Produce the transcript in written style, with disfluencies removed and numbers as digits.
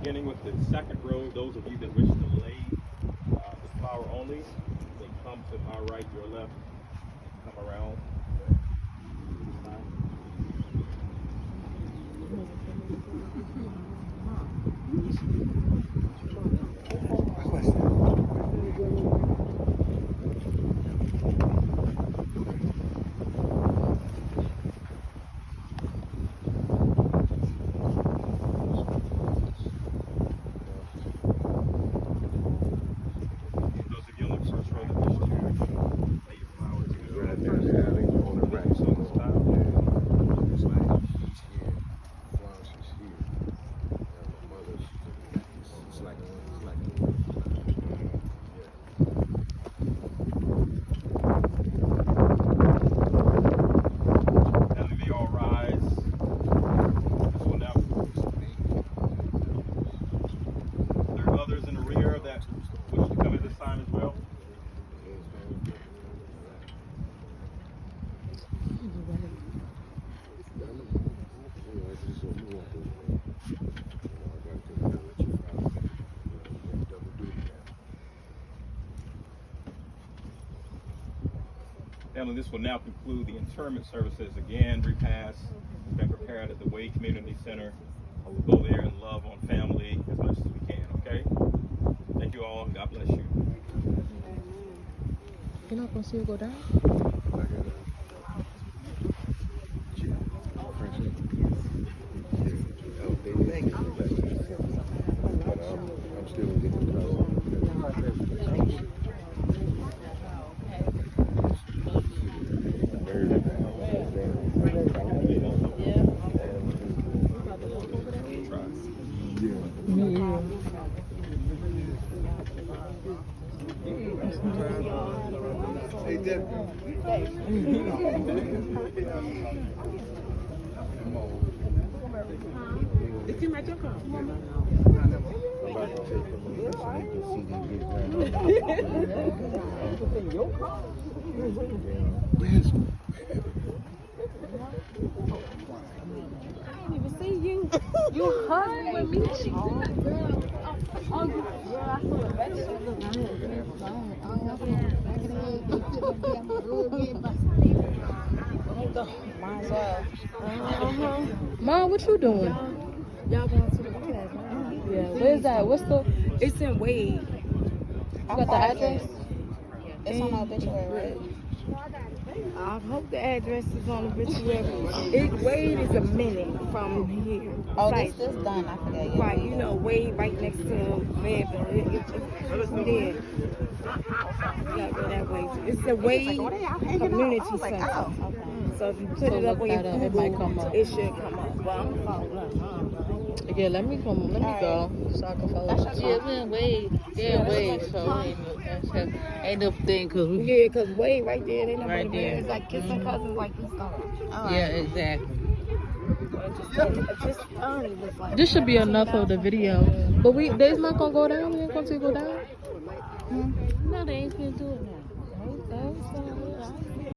beginning with the second row, those of you that wish to lay the flower only, they come to my right, your left, come around. Family, this will now conclude the interment services. Again, repast has been prepared at the Wade Community Center. We'll go there and love on family as much as we can, okay? Thank you all, and God bless you. You're not going to see it go down? I'm still getting It's in my junk car. I didn't even see you. You hung with me. Oh, you. Yeah, I feel Might as well. Mom, what you doing? Y'all going to the class, right? Yeah, where's that? What's the... It's in Wade. You got the address? It's on the obituary, right? I hope the address is on the obituary. Wade is a minute from here. Oh, Like, this Dunn, I forget. Yeah, right, you know, Wade right next to Fayetteville. It's there. You gotta go that way. It's the Wade Community Center. Oh, okay. So if you put it up on your it might come up. it should come up. But I'm following. Yeah, let me go so I can follow. Yeah, we in Wade. Yeah, Wade. So ain't no thing because we. Yeah, because Wade right there, they know Right right there. there. It's like kissing cousins like this. Yeah, exactly. This should be enough of the video. But they's not gonna go down. We ain't gonna see it go down. No, they ain't gonna do it now.